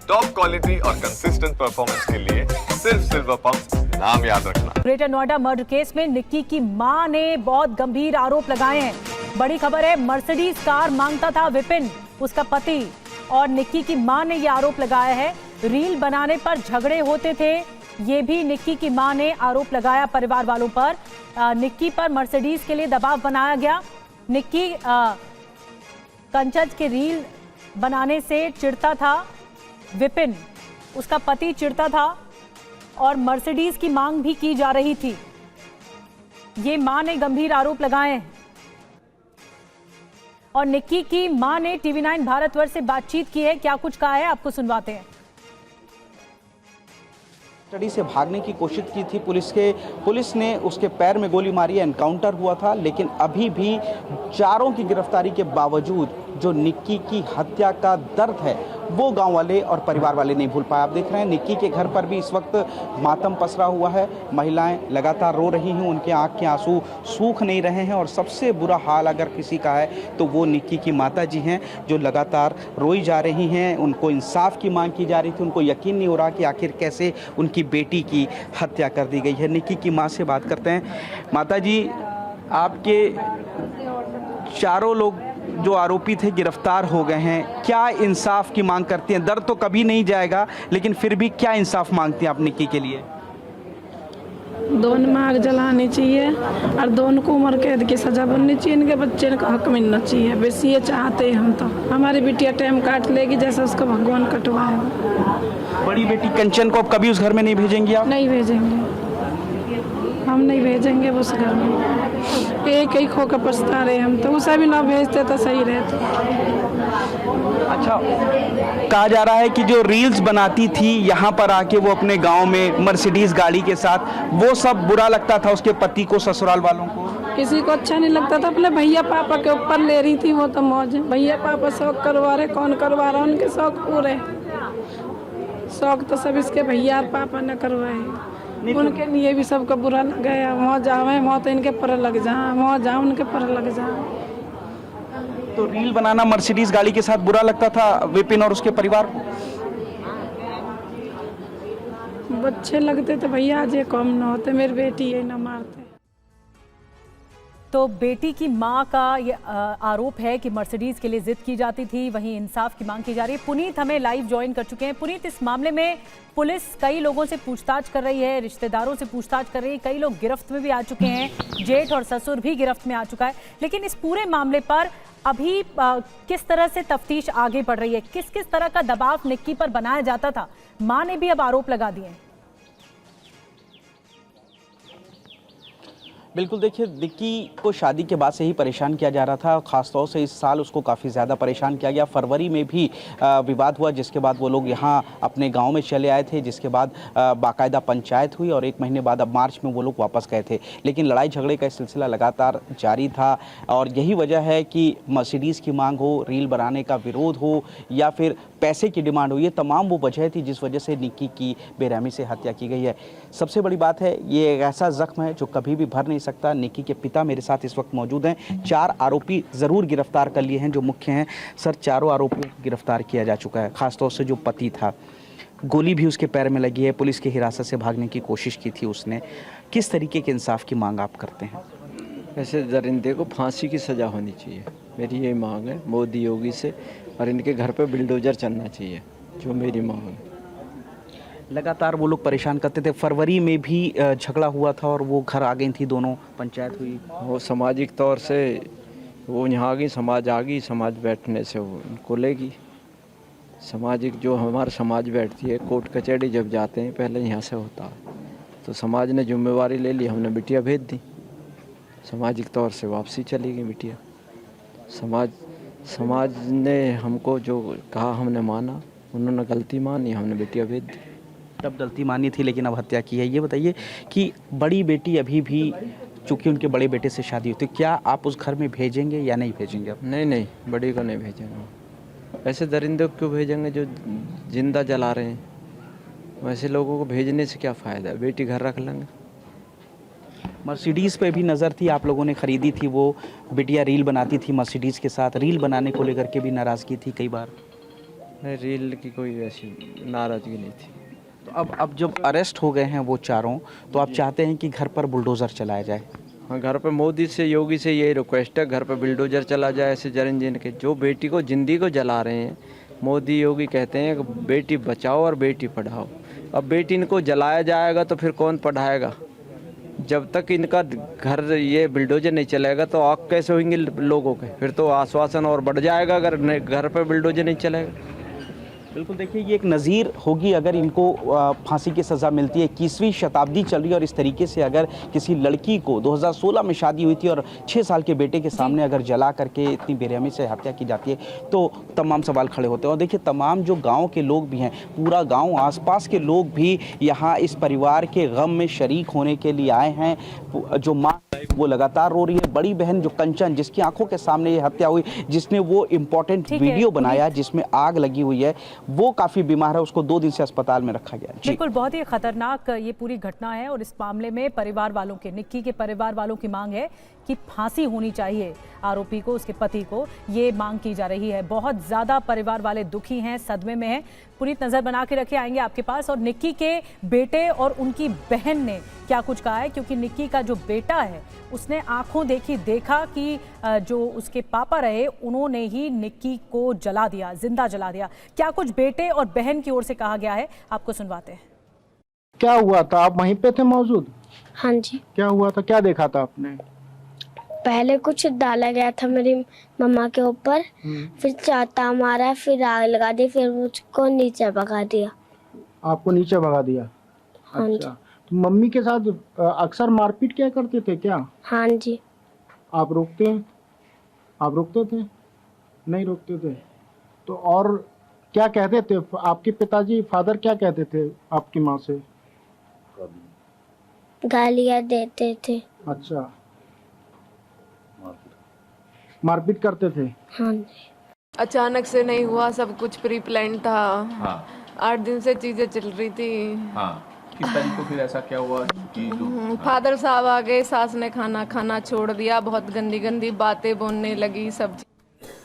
Top quality और consistent performance के लिए सिर्फ सिल्वर पंप नाम याद रखना। ग्रेटर नोएडा मर्डर केस में निक्की की मां ने बहुत गंभीर आरोप लगाए हैं। बड़ी खबर है, मर्सिडीज कार मांगता था विपिन, उसका पति, और निक्की की मां ने यह आरोप लगाया है। रील बनाने पर झगड़े होते थे, ये भी निक्की की मां ने आरोप लगाया परिवार वालों पर। निक्की पर मर्सिडीज के लिए दबाव बनाया गया। निक्की कंचज के रील बनाने से चिढ़ता था विपिन, उसका पति चिढ़ता था और मर्सिडीज की मांग भी की जा रही थी। ये मां ने गंभीर आरोप लगाए हैं और निक्की की मां ने TV9 भारतवर्ष से बातचीत की है। क्या कुछ कहा है आपको सुनवाते हैं। स्टडी से भागने की कोशिश की थी पुलिस ने उसके पैर में गोली मारी, एनकाउंटर हुआ था, लेकिन अभी भी चारों की गिरफ्तारी के बावजूद जो निक्की की हत्या का दर्द है वो गांव वाले और परिवार वाले नहीं भूल पाए। आप देख रहे हैं निक्की के घर पर भी इस वक्त मातम पसरा हुआ है। महिलाएं लगातार रो रही हैं, उनके आंख के आंसू सूख नहीं रहे हैं और सबसे बुरा हाल अगर किसी का है तो वो निक्की की माता जी हैं, जो लगातार रोई जा रही हैं। उनको इंसाफ की मांग की जा रही थी। उनको यकीन नहीं हो रहा कि आखिर कैसे उनकी बेटी की हत्या कर दी गई है। निक्की की माँ से बात करते हैं। माता जी, आपके चारों लोग जो आरोपी थे गिरफ्तार हो गए हैं, क्या इंसाफ की मांग करती हैं? दर्द तो कभी नहीं जाएगा, लेकिन फिर भी क्या इंसाफ मांगती हैं आप निक्की के लिए? दोनों में आग जलानी चाहिए और दोनों को उम्र कैद की सजा बननी चाहिए। इनके बच्चे का हक मिलना चाहिए, बस ये चाहते हैं हम। तो हमारी बिटिया टाइम काट लेगी जैसे उसका भगवान कटवाएगा। बड़ी बेटी कंचन को अब कभी उस घर में नहीं भेजेंगी आप? नहीं भेजेंगे, हम नहीं भेजेंगे उस घर में। एक ही खोकर पछता रहे हम तो, उसे भी ना भेजते तो सही रहते। अच्छा, कहा जा रहा है कि जो रील्स बनाती थी यहाँ पर आके वो अपने गांव में मर्सिडीज गाड़ी के साथ, वो सब बुरा लगता था उसके पति को, ससुराल वालों को? किसी को अच्छा नहीं लगता था। अपने भैया पापा के ऊपर ले रही थी वो तो मौज। भैया पापा शौक करवा रहे, कौन करवा रहा, उनके शौक पूरे। शौक तो सब इसके भैया और पापा ने करवाए, उनके लिए भी सबको बुरा लग गया। मौत जावे, मौत इनके पर लग जा, मौत जाओ उनके पर लग जा। तो रील बनाना मर्सिडीज गाड़ी के साथ बुरा लगता था विपिन और उसके परिवार को? बच्चे लगते तो भैया आज ये कम ना होते, मेरी बेटी ये ना मारते। तो बेटी की मां का ये आरोप है कि मर्सिडीज के लिए जिद की जाती थी, वहीं इंसाफ की मांग की जा रही है। पुनीत हमें लाइव ज्वाइन कर चुके हैं। पुनीत, इस मामले में पुलिस कई लोगों से पूछताछ कर रही है, रिश्तेदारों से पूछताछ कर रही है, कई लोग गिरफ्त में भी आ चुके हैं, जेठ और ससुर भी गिरफ्त में आ चुका है। लेकिन इस पूरे मामले पर अभी किस तरह से तफ्तीश आगे बढ़ रही है? किस किस तरह का दबाव निक्की पर बनाया जाता था? मां ने भी अब आरोप लगा दिए हैं। बिल्कुल, देखिए, निक्की को शादी के बाद से ही परेशान किया जा रहा था। ख़ासतौर से इस साल उसको काफ़ी ज़्यादा परेशान किया गया। फरवरी में भी विवाद हुआ, जिसके बाद वो लोग यहाँ अपने गांव में चले आए थे, जिसके बाद बाकायदा पंचायत हुई और 1 महीने बाद अब मार्च में वो लोग वापस गए थे। लेकिन लड़ाई झगड़े का सिलसिला लगातार जारी था और यही वजह है कि मर्सिडीज़ की मांग हो, रील बनाने का विरोध हो या फिर पैसे की डिमांड हो, ये तमाम वो वजह थी जिस वजह से निक्की की बेरहमी से हत्या की गई है। सबसे बड़ी बात है, ये एक ऐसा जख्म है जो कभी भी भर नहीं सकता। निक्की के पिता मेरे साथ इस वक्त मौजूद हैं। 4 आरोपी ज़रूर गिरफ्तार कर लिए हैं जो मुख्य हैं। सर, चारों आरोपियों को गिरफ्तार किया जा चुका है। ख़ासतौर से जो पति था, गोली भी उसके पैर में लगी है, पुलिस की हिरासत से भागने की कोशिश की थी उसने। किस तरीके के इंसाफ की मांग आप करते हैं? ऐसे दरिंदे को फांसी की सज़ा होनी चाहिए, मेरी यही मांग है मोदी योगी से, और इनके घर पे बुलडोजर चलना चाहिए, जो मेरी मांग है। लगातार वो लोग परेशान करते थे। फरवरी में भी झगड़ा हुआ था और वो घर आ गई थी, दोनों पंचायत हुई। वो सामाजिक तौर से वो यहाँ आ गई, समाज आ गई, समाज बैठने से वो उनको लेगी। सामाजिक जो हमारा समाज बैठती है, कोर्ट कचहरी जब जाते हैं पहले यहाँ से होता है, तो समाज ने जिम्मेवारी ले ली, हमने बिटिया भेज दी। सामाजिक तौर से वापसी चली गई बिटिया। समाज ने हमको जो कहा हमने माना, उन्होंने गलती मानी, हमने बिटिया भेज दी। तब गलती मानी थी लेकिन अब हत्या की है। ये बताइए कि बड़ी बेटी अभी भी, चूँकि उनके बड़े बेटे से शादी हुई, तो क्या आप उस घर में भेजेंगे या नहीं भेजेंगे? अब नहीं, बड़ी को नहीं भेजेंगे। ऐसे दरिंदे को क्यों भेजेंगे जो जिंदा जला रहे हैं? वैसे लोगों को भेजने से क्या फ़ायदा है, बेटी घर रख लेंगे। मर्सिडीज़ पे भी नज़र थी, आप लोगों ने ख़रीदी थी, वो बिटिया रील बनाती थी मर्सिडीज़ के साथ, रील बनाने को लेकर के भी नाराज़गी थी कई बार। नहीं, रील की कोई ऐसी नाराजगी नहीं थी। तो अब जब अरेस्ट हो गए हैं वो चारों, तो आप चाहते हैं कि घर पर बुलडोज़र चलाया जाए? हाँ, घर पे मोदी से, योगी से यही रिक्वेस्ट है, घर पे बुलडोजर चला जाए। ऐसे जरनजीन के जो बेटी को, जिंदगी को जला रहे हैं, मोदी योगी कहते हैं कि बेटी बचाओ और बेटी पढ़ाओ। अब बेटी इनको जलाया जाएगा तो फिर कौन पढ़ाएगा? जब तक इनका घर ये बुलडोजर नहीं चलेगा तो आग कैसे होंगे लोगों के? फिर तो आश्वासन और बढ़ जाएगा अगर घर पे बुलडोजर नहीं चलेगा। बिल्कुल, देखिए ये एक नज़ीर होगी अगर इनको फांसी की सज़ा मिलती है। 21वीं शताब्दी चल रही है और इस तरीके से अगर किसी लड़की को 2016 में शादी हुई थी और 6 साल के बेटे के सामने अगर जला करके इतनी बेरहमी से हत्या की जाती है तो तमाम सवाल खड़े होते हैं। और देखिए तमाम जो गांव के लोग भी हैं, पूरा गांव, आसपास के लोग भी यहाँ इस परिवार के गम में शरीक होने के लिए आए हैं। जो माँ वो लगातार रो रही है। बड़ी बहन जो कंचन, जिसकी आंखों के सामने ये हत्या हुई, जिसने वो इम्पोर्टेंट वीडियो बनाया जिसमें आग लगी हुई है, वो काफ़ी बीमार है। उसको 2 दिन से अस्पताल में रखा गया। बिल्कुल, बहुत ही खतरनाक ये पूरी घटना है और इस मामले में परिवार वालों के, निक्की के परिवार वालों की मांग है कि फांसी होनी चाहिए आरोपी को, उसके पति को, ये मांग की जा रही है। बहुत ज़्यादा परिवार वाले दुखी हैं, सदमे में हैं। पूरी नज़र बना के रखे, आएंगे आपके पास। और निक्की के बेटे और उनकी बहन ने क्या कुछ कहा है, क्योंकि निक्की का जो बेटा है उसने आंखों देखा कि जो उसके पापा रहे उन्होंने ही निक्की को जला दिया, जिंदा जला दिया। क्या कुछ बेटे और बहन की ओर से कहा गया है, आपको सुनवाते हैं। क्या हुआ था? आप वहीं पे थे मौजूद? हाँ जी। क्या हुआ था? क्या देखा था आपने? पहले कुछ डाला गया था मेरी मम्मा के ऊपर, फिर चाटा मारा, फिर आग लगा दी, फिर मुझको नीचे भगा दिया। आपको नीचे भगा दिया? हाँ जी। अच्छा, तो मम्मी के साथ अक्सर मारपीट क्या करते थे क्या? हाँ जी। आप रोकते थे? नहीं रोकते थे। तो और क्या कहते थे आपके पिताजी, फादर क्या कहते थे आपकी माँ से? गालियाँ देते थे। अच्छा, मारपीट करते थे? हाँ जी। अचानक से नहीं हुआ, सब कुछ प्री प्लान था। हाँ। 8 दिन से चीजें चल रही थी। हाँ, किस तारीख को फिर ऐसा क्या हुआ कि जो फादर साहब आ गए, सास ने खाना खाना छोड़ दिया, बहुत गंदी गंदी बातें बोलने लगी, सब